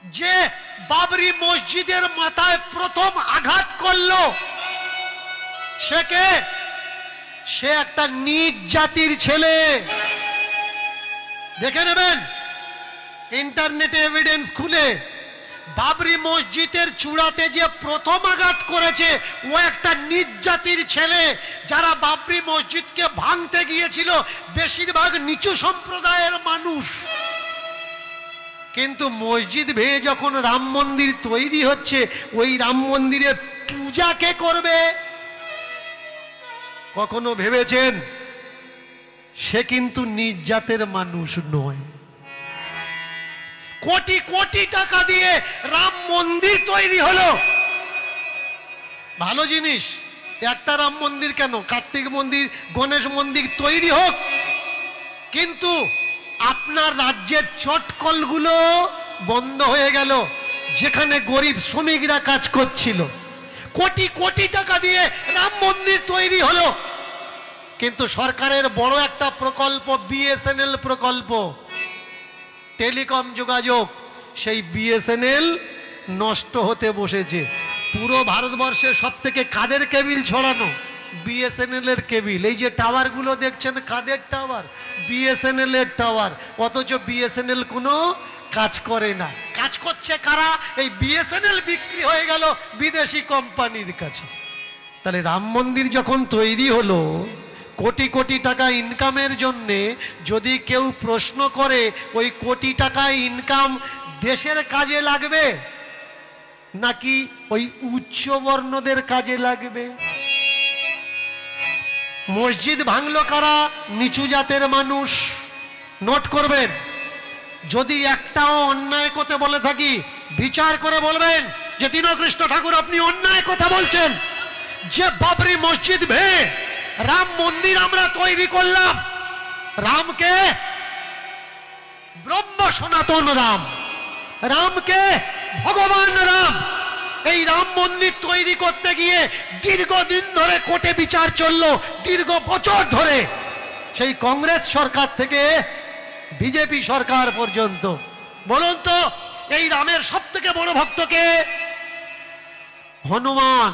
যে বাবরি মসজিদের মাথায় প্রথম আঘাত করলো সে কে? সে একটা নীচ জাতির ছেলে। দেখে নেবেন ইন্টারনেটে এভিডেন্স খুলে, বাবরি মসজিদের চূড়াতে যে প্রথম আঘাত করেছে ও একটা নীচ জাতির ছেলে। যারা বাবরি মসজিদকে ভাঙতে গিয়েছিল বেশিরভাগ নিচু সম্প্রদায়ের মানুষ। কিন্তু মসজিদ ভেঙে যখন রাম মন্দির তৈরি হচ্ছে, ওই রাম মন্দিরের পূজা কে করবে? কখনো ভেবেছেন? সে কিন্তু নিজ জাতের মানুষ নয়। কোটি কোটি টাকা দিয়ে রাম মন্দির তৈরি হলো, ভালো জিনিস। একটা রাম মন্দির কেন, কার্তিক মন্দির, গণেশ মন্দির তৈরি হোক, কিন্তু আপনার রাজ্যের চটকলগুলো বন্ধ হয়ে গেল, যেখানে গরিব শ্রমিকরা কাজ করছিল। কোটি কোটি টাকা দিয়ে রাম মন্দির তৈরি হলো, কিন্তু সরকারের বড় একটা প্রকল্প বিএসএনএল প্রকল্প, টেলিকম যোগাযোগ, সেই বিএসএনএল নষ্ট হতে বসেছে। পুরো ভারতবর্ষে সব থেকে কাদের কেবিল ছড়ানো? বিএসএনএল এর কেবিল। এই যে টাওয়ারগুলো দেখছেন কাদের টাওয়ার? বিএসএনএল এর টাওয়ার। অথচ বিএসএনএল কোনো কাজ করে না। কাজ করছে কারা? এই বিএসএনএল বিক্রি হয়ে গেল বিদেশি কোম্পানির কাছে। তাহলে রাম মন্দির যখন তৈরি হলো কোটি কোটি টাকা ইনকামের জন্যে, যদি কেউ প্রশ্ন করে ওই কোটি টাকা ইনকাম দেশের কাজে লাগবে নাকি ওই উচ্চবর্ণদের কাজে লাগবে? মসজিদ ভাঙলো কারা? নিচু জাতের মানুষ। নোট করবেন, যদি একটাও অন্যায় কথা বলে থাকি বিচার করে বলবেন যে দীনকৃষ্ণ ঠাকুর আপনি অন্যায় কথা বলছেন। যে বাবরি মসজিদ ভেঙে রাম মন্দির আমরা তৈরি করলাম, রামকে ব্রহ্ম সনাতন রাম, রামকে ভগবান রাম, এই রাম মন্দির তৈরি করতে গিয়ে দীর্ঘদিন ধরে কোর্টে বিচার চললো, দীর্ঘ বছর ধরে, সেই কংগ্রেস সরকার থেকে বিজেপি সরকার পর্যন্ত। বলুন তো এই রামের সব থেকে বড় ভক্তকে? হনুমান।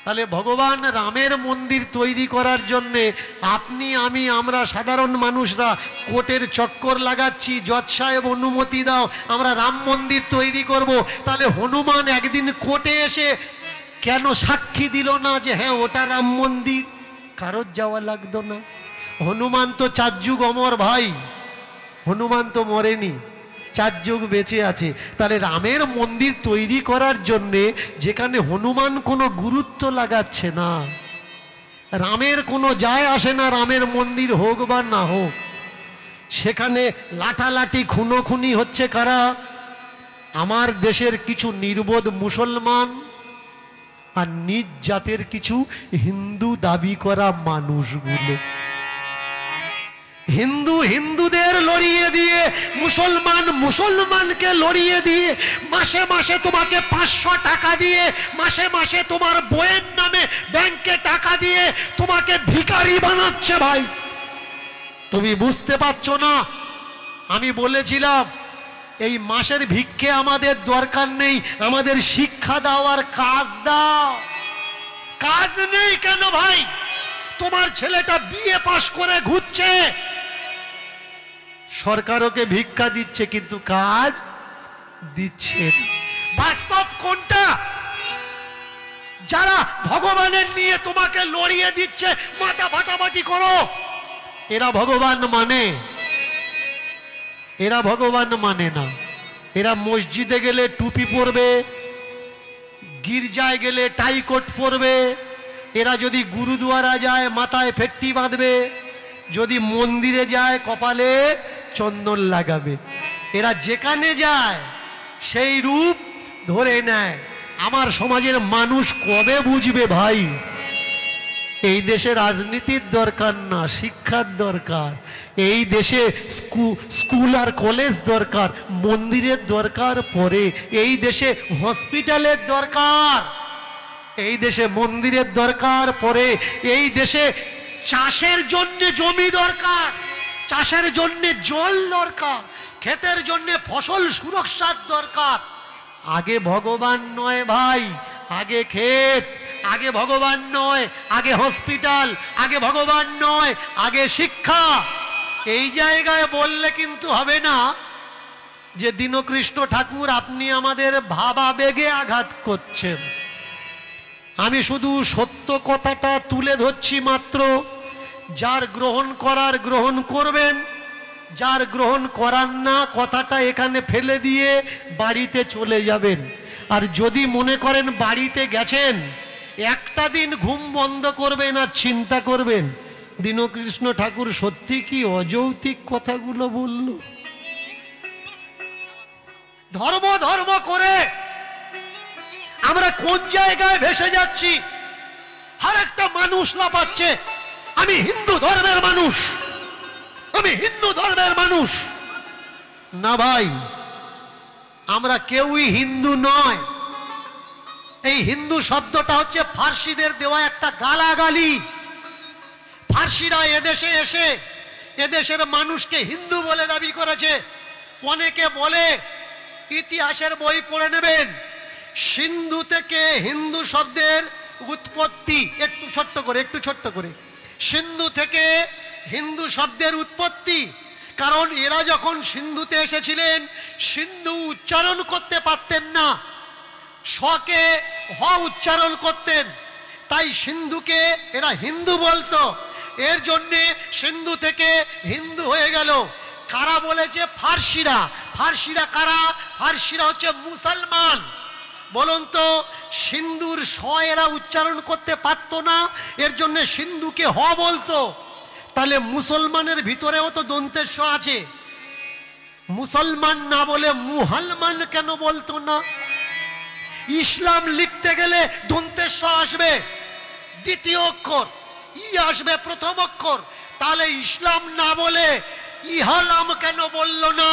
তাহলে ভগবান রামের মন্দির তৈরি করার জন্যে আপনি আমি আমরা সাধারণ মানুষরা কোর্টের চক্কর লাগাচ্ছি, জজ সাহেব অনুমতি দাও আমরা রাম মন্দির তৈরি করব। তাহলে হনুমান একদিন কোর্টে এসে কেন সাক্ষী দিল না যে হ্যাঁ ওটা রাম মন্দির? কারোর যাওয়া লাগতো না। হনুমান তো 4 যুগ অমর ভাই, হনুমান তো মরেনি, 4 যুগ বেঁচে আছে। তাহলে রামের মন্দির তৈরি করার জন্যে যেখানে হনুমান কোনো গুরুত্ব লাগাচ্ছে না, রামের কোনো যায় আসে না রামের মন্দির হোক বা না হোক, সেখানে লাঠালাঠি খুনোখুনি হচ্ছে কারা? আমার দেশের কিছু নির্বোধ মুসলমান আর নিজ জাতের কিছু হিন্দু দাবি করা মানুষগুলো। হিন্দু হিন্দুদের লড়িয়ে দিয়ে, মুসলমান মুসলমানকে লড়িয়ে দিয়ে, মাসে মাসে তোমাকে 500 টাকা দিয়ে, মাসে মাসে তোমার বইয়ের নামে ব্যাংকে টাকা দিয়ে তোমাকে ভিখারি বানাচ্ছে। ভাই তুমি বুঝতে পারছো না? আমি বলেছিলাম এই মাসের ভিক্ষে আমাদের দরকার নেই, আমাদের শিক্ষা দাও আর কাজ দাও। কাজ নেই কেন ভাই? তোমার ছেলেটা বিএ পাস করে ঘুরছে, সরকার ওকে ভিক্ষা দিচ্ছে কিন্তু কাজ দিচ্ছে। বাস্তব কোনটা? যারা ভগবানের নিয়ে তোমাকে লড়িয়ে দিচ্ছে মাথা ফাটাফাটি করো, এরা ভগবান মানে? এরা ভগবান মানে না। এরা মসজিদে গেলে টুপি পরবে, গির্জায় গেলে টাইকোট পরবে, এরা যদি গুরুদুয়ারা যায় মাথায় ফেট্টি বাঁধবে, যদি মন্দিরে যায় কপালে চন্দন লাগাবে। এরা যেখানে যায় সেই রূপ ধরে নেয়। আমার সমাজের মানুষ কবে বুঝবে ভাই? এই দেশে রাজনীতির দরকার না, শিক্ষার দরকার। এই দেশে স্কুল আর কলেজ দরকার, মন্দিরের দরকার পরে। এই দেশে হসপিটালের দরকার, এই দেশে মন্দিরের দরকার পরে। এই দেশে চাষের জন্য জমি দরকার, চাষের জন্য জল দরকার, ক্ষেতের জন্য ফসল সুরক্ষার দরকার। আগে ভগবান নয় ভাই, আগে ক্ষেত, আগে ভগবান নয়, আগে হসপিটাল, আগে ভগবান নয়, আগে শিক্ষা। এই জায়গায় বললে কিন্তু হবে না যে দীনকৃষ্ণ ঠাকুর আপনি আমাদের ভাবাবেগে আঘাত করছেন। আমি শুধু সত্য কথাটা তুলে ধরছি মাত্র। যার গ্রহণ করার গ্রহণ করবেন, যার গ্রহণ করার না কথাটা এখানে ফেলে দিয়ে বাড়িতে চলে যাবেন। আর যদি মনে করেন বাড়িতে গেছেন, একটা দিন ঘুম বন্ধ করবেন আর চিন্তা করবেন দীনকৃষ্ণ ঠাকুর সত্যি কি অযৌক্তিক কথাগুলো বলল। ধর্ম ধর্ম করে আমরা কোন জায়গায় ভেসে যাচ্ছি। আর একটা মানুষ লাফাচ্ছে আমি হিন্দু ধর্মের মানুষ, আমি হিন্দু ধর্মের মানুষ। না ভাই, আমরা কেউই হিন্দু নয়। এই হিন্দু শব্দটা হচ্ছে ফার্সিদের দেওয়া একটা গালাগালি। ফার্সিরা এদেশে এসে এদেশের মানুষকে হিন্দু বলে দাবি করেছে। অনেকে বলে, ইতিহাসের বই পড়ে নেবেন, সিন্ধু থেকে হিন্দু শব্দের উৎপত্তি। একটু ছোট্ট করে সিন্ধু থেকে হিন্দু শব্দের উৎপত্তি। কারণ এরা যখন সিন্ধুতে এসেছিলেন সিন্ধু উচ্চারণ করতে পারতেন না, শকে হ উচ্চারণ করতেন, তাই সিন্ধুকে এরা হিন্দু বলতো। এর জন্যে সিন্ধু থেকে হিন্দু হয়ে গেল। কারা বলেছে? ফার্সিরা। ফার্সিরা কারা? ফার্সিরা হচ্ছে মুসলমান। বলুন তো, সিন্ধুর স এরা উচ্চারণ করতে পারতো না, এর জন্য সিন্ধুকে হ বলতো। তাহলে মুসলমানের ভিতরেও তো দন্তের স আছে। মুসলমান না বলে মুহালমান কেন বলতো না? ইসলাম লিখতে গেলে দন্তের স আসবে দ্বিতীয় অক্ষর, ই আসবে প্রথম অক্ষর। তাহলে ইসলাম না বলে ইহালাম কেন বলল না?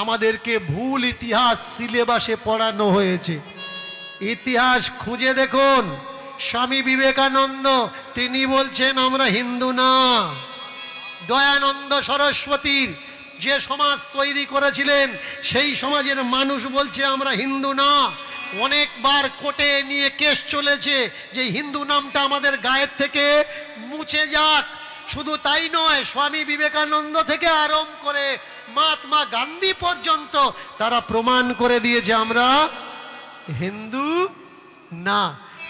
আমাদেরকে ভুল ইতিহাস সিলেবাসে পড়ানো হয়েছে। ইতিহাস খুঁজে দেখুন, স্বামী বিবেকানন্দ তিনি বলছেন আমরা হিন্দু না। দয়ানন্দ সরস্বতীর যে সমাজ তৈরি করেছিলেন সেই সমাজের মানুষ বলছে আমরা হিন্দু না। অনেকবার কোর্টে নিয়ে কেস চলেছে যে হিন্দু নামটা আমাদের গায়ের থেকে মুছে যাক। শুধু তাই নয়, স্বামী বিবেকানন্দ থেকে আরম্ভ করে মহাত্মা গান্ধী পর্যন্ত তারা প্রমাণ করে দিয়েছে আমরা হিন্দু না।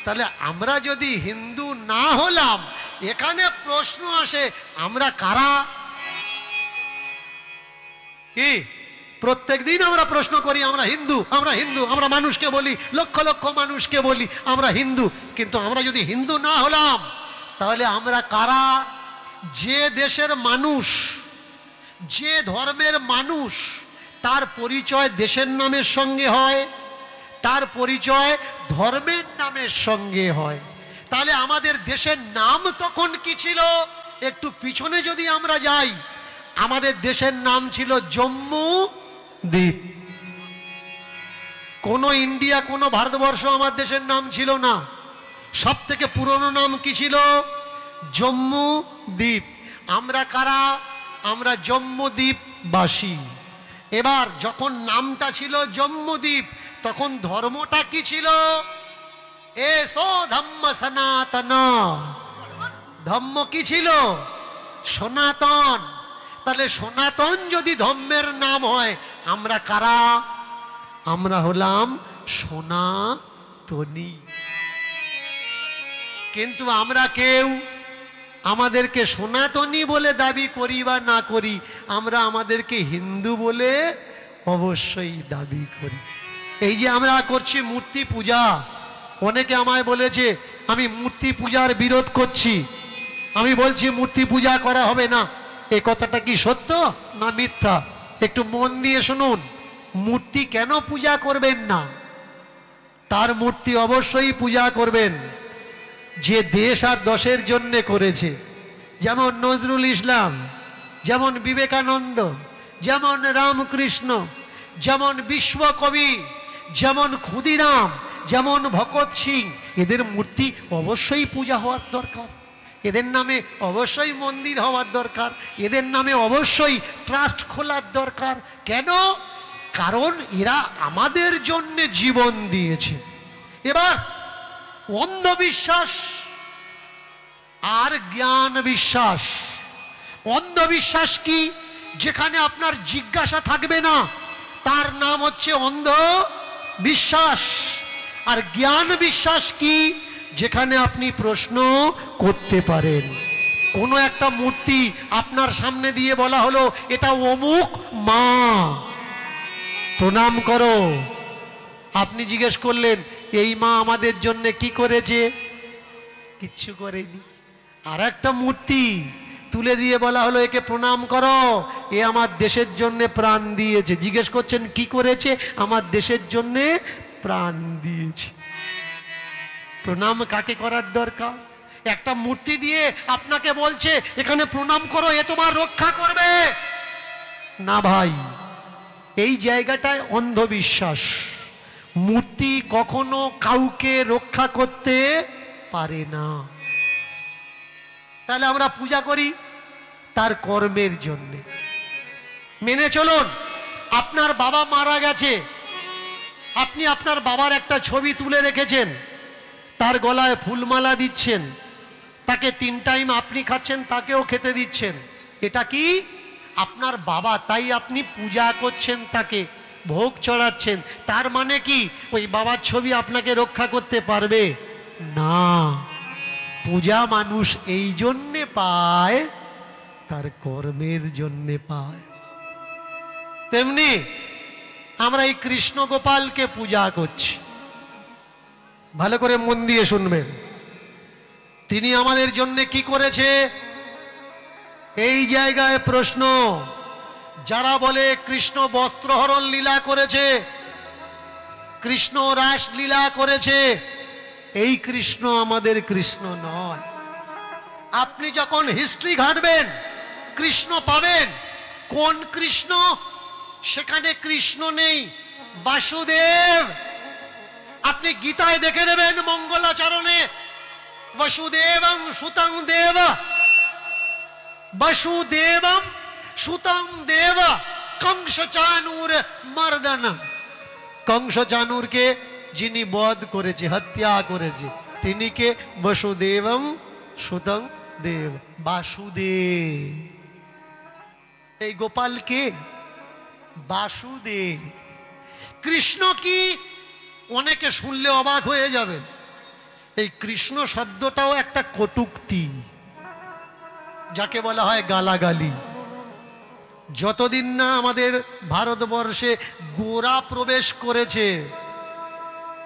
তাহলে আমরা যদি হিন্দু না হলাম, এখানে প্রশ্ন আসে আমরা কারা? কি প্রত্যেক দিন আমরা প্রশ্ন করি আমরা হিন্দু, আমরা হিন্দু, আমরা মানুষকে বলি, লক্ষ লক্ষ মানুষকে বলি আমরা হিন্দু। কিন্তু আমরা যদি হিন্দু না হলাম তাহলে আমরা কারা? যে দেশের মানুষ, যে ধর্মের মানুষ, তার পরিচয় দেশের নামের সঙ্গে হয়, তার পরিচয় ধর্মের নামের সঙ্গে হয়। তাহলে আমাদের দেশের নাম তখন কি ছিল? একটু পিছনে যদি আমরা যাই, আমাদের দেশের নাম ছিল জম্মু দ্বীপ। কোন ইন্ডিয়া, কোন ভারতবর্ষ আমার দেশের নাম ছিল না। সব থেকে পুরনো নাম কি ছিল? জম্মু দ্বীপ। আমরা কারা? আমরা জম্মুদ্বীপবাসী। এবার যখন নামটা ছিল জম্মুদ্বীপ, তখন ধর্মটা কি ছিল? এসো ধম্ম সনাতন। ধর্ম কি ছিল? সনাতন। তাহলে সনাতন যদি ধর্মের নাম হয়, আমরা কারা? আমরা হলাম সনাতনী। কিন্তু আমরা কেউ আমাদেরকে সনাতনী বলে দাবি করি বা না করি, আমরা আমাদেরকে হিন্দু বলে অবশ্যই দাবি করি। এই যে আমরা করছি মূর্তি পূজা, অনেকে আমায় বলেছে আমি মূর্তি পূজার বিরোধ করছি। আমি বলছি মূর্তি পূজা করা হবে না। এই কথাটা কি সত্য না মিথ্যা? একটু মন দিয়ে শুনুন। মূর্তি কেন পূজা করবেন না? তার মূর্তি অবশ্যই পূজা করবেন যে দেশ আর দশের জন্যে করেছে। যেমন নজরুল ইসলাম, যেমন বিবেকানন্দ, যেমন রামকৃষ্ণ, যেমন বিশ্বকবি, যেমন ক্ষুদিরাম, যেমন ভগৎ সিং, এদের মূর্তি অবশ্যই পূজা হওয়ার দরকার। এদের নামে অবশ্যই মন্দির হওয়ার দরকার, এদের নামে অবশ্যই ট্রাস্ট খোলার দরকার। কেন? কারণ এরা আমাদের জন্য জীবন দিয়েছে। এবার অন্ধবিশ্বাস আর জ্ঞান বিশ্বাস। অন্ধবিশ্বাস কি? যেখানে আপনার জিজ্ঞাসা থাকবে না, তার নাম হচ্ছে অন্ধ বিশ্বাস। আর জ্ঞান বিশ্বাস কি? যেখানে আপনি প্রশ্ন করতে পারেন। কোনো একটা মূর্তি আপনার সামনে দিয়ে বলা হলো এটা অমুক মা, প্রণাম করো। আপনি জিজ্ঞেস করলেন এই মা আমাদের জন্য কি করেছে? কিচ্ছু করেনি। আর একটা মূর্তি তুলে দিয়ে বলা হলো একে প্রণাম করো, এ আমার দেশের জন্য প্রাণ দিয়েছে। জিজ্ঞেস করছেন কি করেছে? আমার দেশের জন্য প্রাণ দিয়েছে। প্রণাম কাকে করার দরকার? একটা মূর্তি দিয়ে আপনাকে বলছে এখানে প্রণাম করো, এ তোমার রক্ষা করবে না ভাই। এই জায়গাটায় অন্ধবিশ্বাস। মূর্তি কখনো কাউকে রক্ষা করতে পারে না। তাহলে আমরা পূজা করি তার কর্মের জন্যে। মেনে চলুন, আপনার বাবা মারা গেছে, আপনি আপনার বাবার একটা ছবি তুলে রেখেছেন, তার গলায় ফুলমালা দিচ্ছেন, তাকে 3 টাইম আপনি খাচ্ছেন, তাকেও খেতে দিচ্ছেন। এটা কি? আপনার বাবা, তাই আপনি পূজা করছেন, তাকে ভোগ চড়াচ্ছেন। তার মানে কি ওই বাবার ছবি আপনাকে রক্ষা করতে পারবে না? পূজা মানুষ এই জন্যে পায়, তার কর্মের জন্যে পায়। তেমনি আমরা এই কৃষ্ণ গোপালকে পূজা করছি। ভালো করে মন দিয়ে শুনবেন, তিনি আমাদের জন্য কি করেছে? এই জায়গায় প্রশ্ন। যারা বলে কৃষ্ণ বস্ত্রহরণ লীলা করেছে, কৃষ্ণ রাস লীলা করেছে, এই কৃষ্ণ আমাদের কৃষ্ণ নয়। আপনি যখন হিস্ট্রি ঘাঁটবেন কৃষ্ণ পাবেন। কোন কৃষ্ণ? সেখানে কৃষ্ণ নেই, বাসুদেব। আপনি গীতায় দেখে নেবেন মঙ্গলাচরণে, বসুদেবং সুতং দেব, বসুদেবম সুতং দেব কংস চানুর মর্দন। কংস চানুরকে যিনি বধ করেছে, হত্যা করেছে, তিনি কে? বসুদেবম সুতং দেব, বাসুদেব। এই গোপালকে বাসুদেব। কৃষ্ণ কি? অনেকে শুনলে অবাক হয়ে যাবেন। এই কৃষ্ণ শব্দটাও একটা কটূক্তি, যাকে বলা হয় গালাগালি। যতদিন না আমাদের ভারতবর্ষে গোরা প্রবেশ করেছে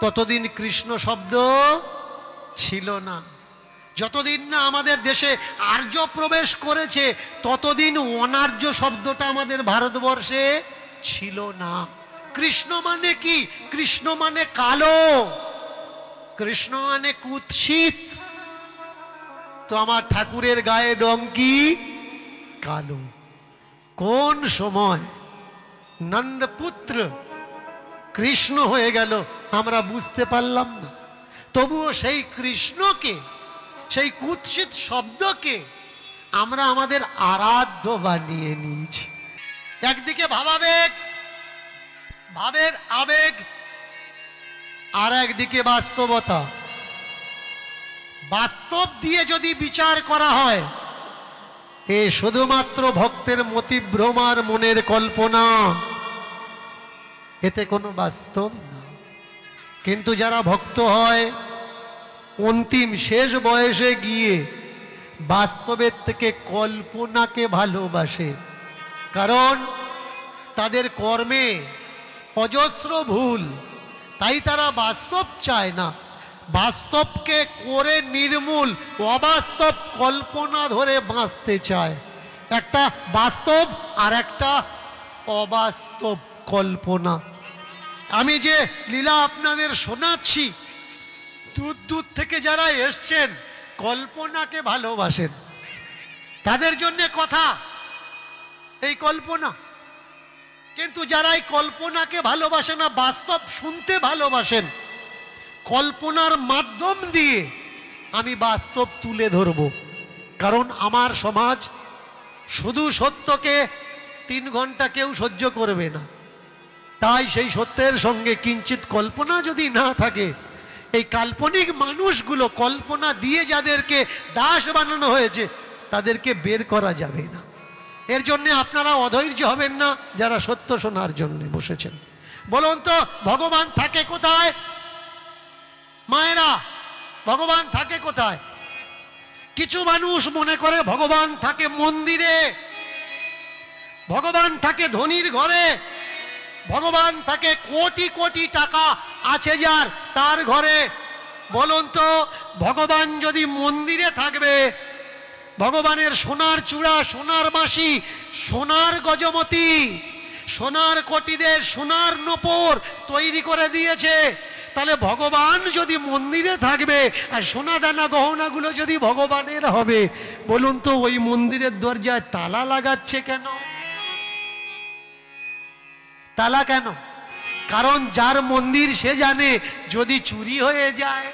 ততদিন কৃষ্ণ শব্দ ছিল না। যতদিন না আমাদের দেশে আর্য প্রবেশ করেছে ততদিন অনার্য শব্দটা আমাদের ভারতবর্ষে ছিল না। কৃষ্ণ মানে কি? কৃষ্ণ মানে কালো, কৃষ্ণ মানে কুৎসিত। তো আমার ঠাকুরের গায়ে রং কি? কালো। কোন সময় নন্দপুত্র কৃষ্ণ হয়ে গেল আমরা বুঝতে পারলাম না। তবুও সেই কৃষ্ণকে, সেই কুৎসিত শব্দকে আমরা আমাদের আরাধ্য বানিয়ে নিয়েছি। একদিকে ভাবাবেগ, ভাবের আবেগ, আর একদিকে বাস্তবতা। বাস্তব দিয়ে যদি বিচার করা হয় এ শুধুমাত্র ভক্তের মতিভ্রম আর মনের কল্পনা, এতে কোনো বাস্তব না। কিন্তু যারা ভক্ত হয় অন্তিম শেষ বয়সে গিয়ে বাস্তবের থেকে কল্পনাকে ভালোবাসে। কারণ তাদের কর্মে অজস্র ভুল, তাই তারা বাস্তব চায় না। বাস্তবকে করে নির্মূল, অবাস্তব কল্পনা ধরে বাঁচতে চায়। একটা বাস্তব আর একটা অবাস্তব কল্পনা। আমি যে লীলা আপনাদের শোনাচ্ছি, দূর দূর থেকে যারা এসছেন কল্পনাকে ভালোবাসেন, তাদের জন্যে কথা এই কল্পনা। কিন্তু যারা এই কল্পনাকে ভালোবাসে না, বাস্তব শুনতে ভালোবাসেন, কল্পনার মাধ্যম দিয়ে আমি বাস্তব তুলে ধরব। কারণ আমার সমাজ শুধু সত্যকে 3 ঘন্টা কেউ সহ্য করবে না। তাই সেই সত্যের সঙ্গে কিঞ্চিত কল্পনা যদি না থাকে, এই কাল্পনিক মানুষগুলো, কল্পনা দিয়ে যাদেরকে দাস বানানো হয়েছে, তাদেরকে বের করা যাবে না। এর জন্য আপনারা অধৈর্য হবেন না যারা সত্য শোনার জন্য বসেছেন। বলুন তো ভগবান থাকে কোথায়? মায়েরা, ভগবান থাকে কোথায়? কিছু মানুষ মনে করে ভগবান থাকে মন্দিরে, ভগবান থাকে ধনীর ঘরে, ভগবান থাকে কোটি কোটি টাকা আছে যার, তার ঘরে। বলুন তো ভগবান যদি মন্দিরে থাকবে, ভগবানের সোনার চূড়া, সোনার বাঁশি, সোনার গজমতি, সোনার কটিদের সোনার নূপুর তৈরি করে দিয়েছে, তাহলে ভগবান যদি মন্দিরে থাকবে আর সোনা দানা গহনাগুলো যদি ভগবানের হবে, বলুন তো ওই মন্দিরের দরজায় তালা লাগাচ্ছে কেন? তালা কেন? কারণ যার মন্দির সে জানে যদি চুরি হয়ে যায়।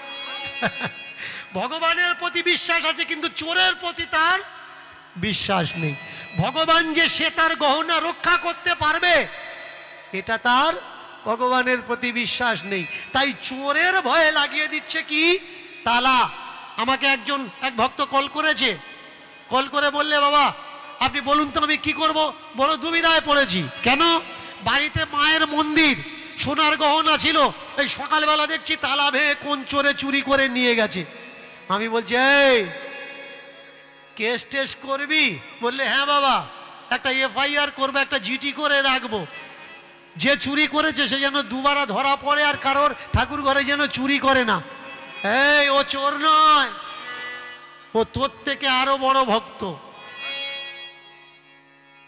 ভগবানের প্রতি বিশ্বাস আছে কিন্তু চোরের প্রতি তার বিশ্বাস নেই। ভগবান যে সে তার গহনা রক্ষা করতে পারবে, এটা তার ভগবানের প্রতি বিশ্বাস নেই। তাই চোরের ভয়ে লাগিয়ে দিচ্ছে কি? তালা। আমাকে এক ভক্ত কল করেছে, কল করে বললে, বাবা আপনি বলুন তো আমি কি করব, বড় দুবিধায় পড়েছি। কেন? বাড়িতে মায়ের মন্দির, সোনার গহনা ছিল, এই সকালবেলা দেখছি তালা ভেঙে কোন চোরে চুরি করে নিয়ে গেছে। আমি বলছি এই কেস টেস করবি? বললে হ্যাঁ বাবা, একটা FIR করবো, একটা GT করে রাখবো, যে চুরি করেছে সে যেন দুবারা ধরা পড়ে আর কারোর ঠাকুর ঘরে যেন চুরি করে না। এই ও চোর নয়, ও তোর থেকে আরো বড় ভক্ত।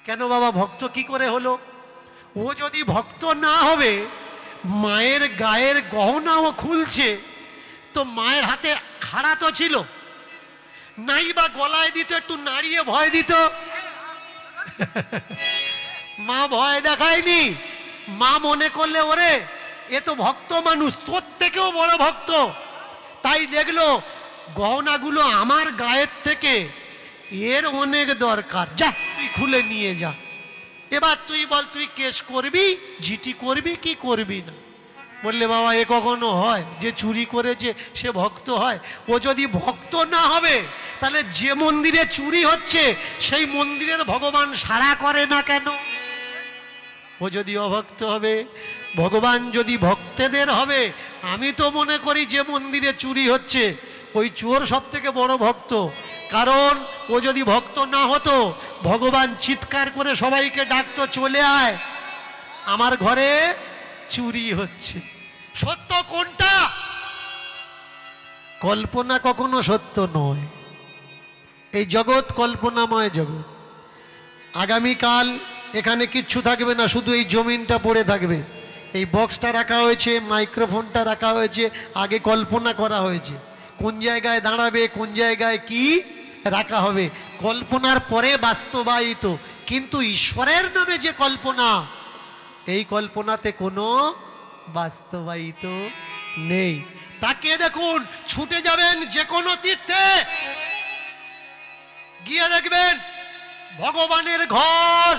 কেন বাবা ভক্ত কি করে হলো? ও যদি ভক্ত না হবে, মায়ের গায়ের গহনাও খুলছে, তো মায়ের হাতে খাড়া তো ছিল নাই, বা গলায় দিত, একটু নাড়িয়ে ভয় দিত? মা ভয় দেখায়নি। মা মনে করলে ওরে এ তো ভক্ত মানুষ, তোর থেকেও বড় ভক্ত, তাই দেখলো গহনাগুলো আমার গায়ের থেকে এর অনেক দরকার, যা তুই খুলে নিয়ে যা। এবার তুই বল, তুই কেস করবি, GT করবি কি করবি না? বললে বাবা এ কখনো হয় যে চুরি করেছে সে ভক্ত হয়? ও যদি ভক্ত না হবে, তাহলে যে মন্দিরে চুরি হচ্ছে সেই মন্দিরের ভগবান সাড়া করে না কেন? ও যদি অভক্ত হবে, ভগবান যদি ভক্তদের হবে, আমি তো মনে করি যে মন্দিরে চুরি হচ্ছে ওই চোর সব থেকে বড় ভক্ত। কারণ ও যদি ভক্ত না হতো, ভগবান চিৎকার করে সবাইকে ডাকতো, চলে আয় আমার ঘরে চুরি হচ্ছে। সত্য কোনটা? কল্পনা কখনো সত্য নয়। এই জগৎ কল্পনাময় জগৎ। আগামীকাল এখানে কিচ্ছু থাকবে না, শুধু এই জমিনটা পড়ে থাকবে। এই বক্সটা রাখা হয়েছে, মাইক্রোফোনটা রাখা হয়েছে, আগে কল্পনা করা হয়েছে কোন জায়গায় দাঁড়াবে, কোন জায়গায় কি রাখা হবে। কল্পনার পরে বাস্তবায়িত। কিন্তু ঈশ্বরের নামে যে কল্পনা, এই কল্পনাতে কোনো বাস্তবায়িত নেই। তাকে দেখুন, ছুটে যাবেন যে কোনো তীর্থে, গিয়ে দেখবেন ভগবানের ঘর